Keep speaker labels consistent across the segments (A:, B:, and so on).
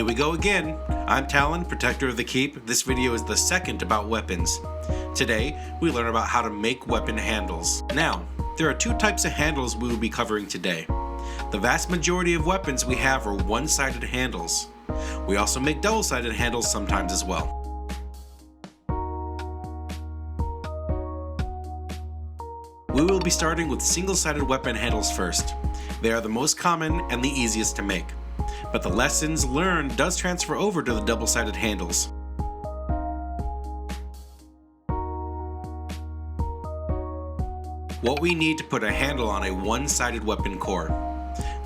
A: Here we go again. I'm Talen, Protector of the Keep. This video is the second about weapons. Today, we learn about how to make weapon handles. Now, there are two types of handles we will be covering today. The vast majority of weapons we have are one-sided handles. We also make double-sided handles sometimes as well. We will be starting with single-sided weapon handles first. They are the most common and the easiest to make, but the lessons learned does transfer over to the double-sided handles. What we need to put a handle on a one-sided weapon core.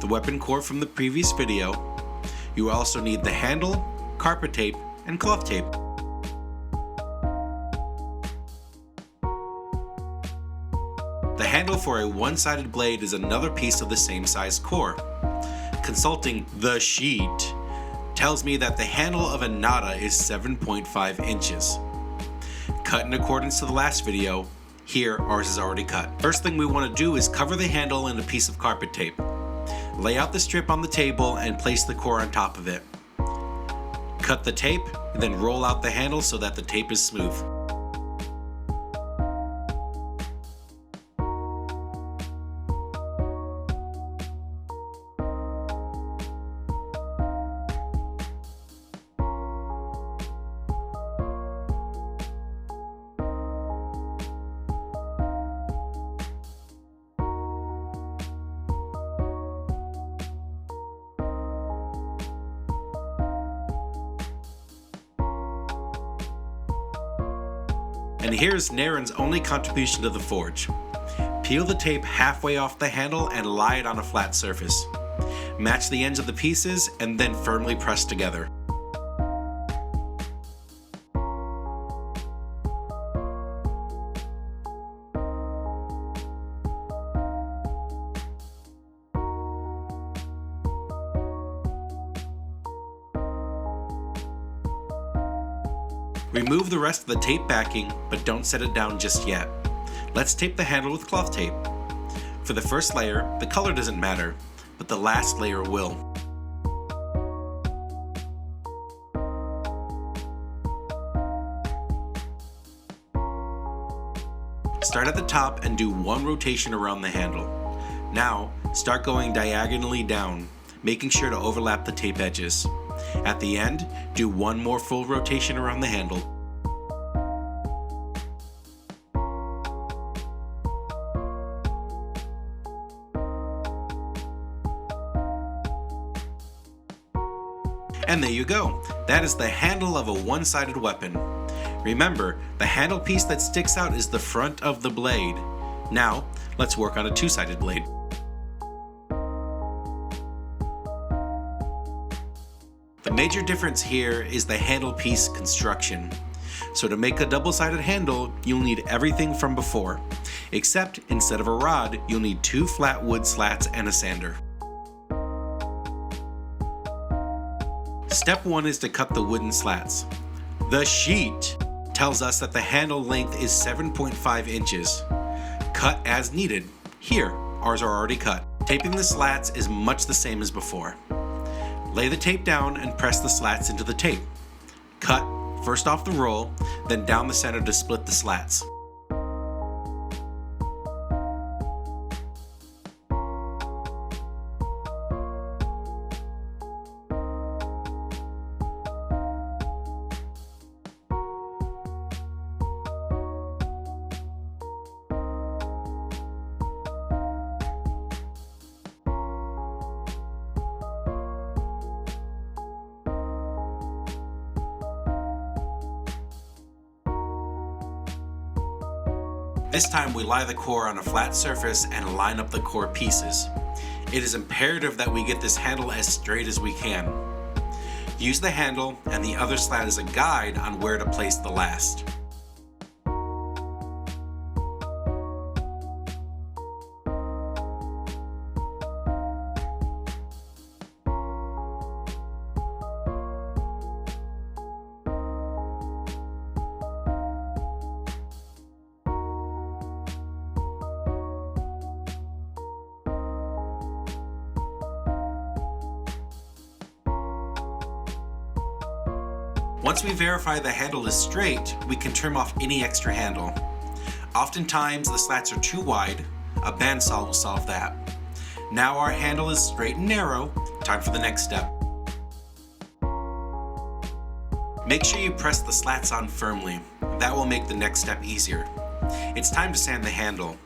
A: The weapon core from the previous video. You also need the handle, carpet tape, and cloth tape. The handle for a one-sided blade is another piece of the same size core. Consulting the sheet tells me that the handle of a nada is 7.5 inches. Cut in accordance to the last video, here ours is already cut. First thing we want to do is cover the handle in a piece of carpet tape. Lay out the strip on the table and place the core on top of it. Cut the tape, then roll out the handle so that the tape is smooth. And here's Naren's only contribution to the forge. Peel the tape halfway off the handle and lie it on a flat surface. Match the ends of the pieces and then firmly press together. Remove the rest of the tape backing, but don't set it down just yet. Let's tape the handle with cloth tape. For the first layer, the color doesn't matter, but the last layer will. Start at the top and do one rotation around the handle. Now, start going diagonally down, making sure to overlap the tape edges. At the end, do one more full rotation around the handle. And there you go. That is the handle of a one-sided weapon. Remember, the handle piece that sticks out is the front of the blade. Now, let's work on a two-sided blade. The major difference here is the handle piece construction. So to make a double-sided handle, you'll need everything from before, except instead of a rod, you'll need two flat wood slats and a sander. Step 1 is to cut the wooden slats. The sheet tells us that the handle length is 7.5 inches. Cut as needed. Here, ours are already cut. Taping the slats is much the same as before. Lay the tape down and press the slats into the tape. Cut, first off the roll, then down the center to split the slats. This time we lie the core on a flat surface and line up the core pieces. It is imperative that we get this handle as straight as we can. Use the handle and the other slat as a guide on where to place the last. Once we verify the handle is straight, we can trim off any extra handle. Oftentimes the slats are too wide. A bandsaw will solve that. Now our handle is straight and narrow. Time for the next step. Make sure you press the slats on firmly. That will make the next step easier. It's time to sand the handle.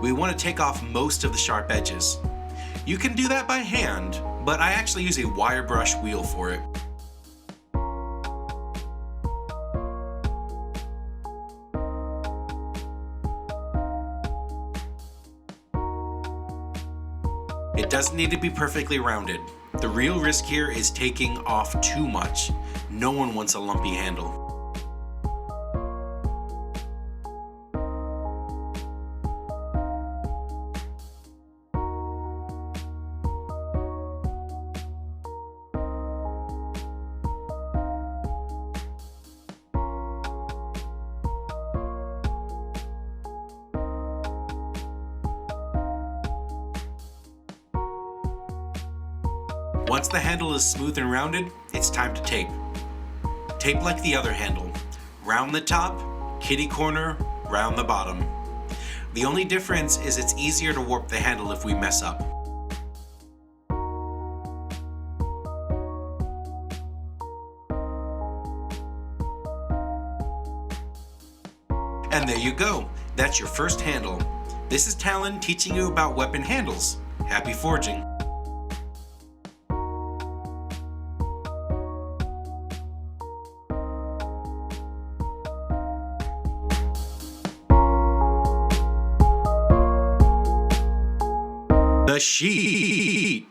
A: We want to take off most of the sharp edges. You can do that by hand, but I actually use a wire brush wheel for it. It doesn't need to be perfectly rounded. The real risk here is taking off too much. No one wants a lumpy handle. Once the handle is smooth and rounded, it's time to tape. Tape like the other handle. Round the top, kitty corner, round the bottom. The only difference is it's easier to warp the handle if we mess up. And there you go. That's your first handle. This is Talen teaching you about weapon handles. Happy forging! The sheet.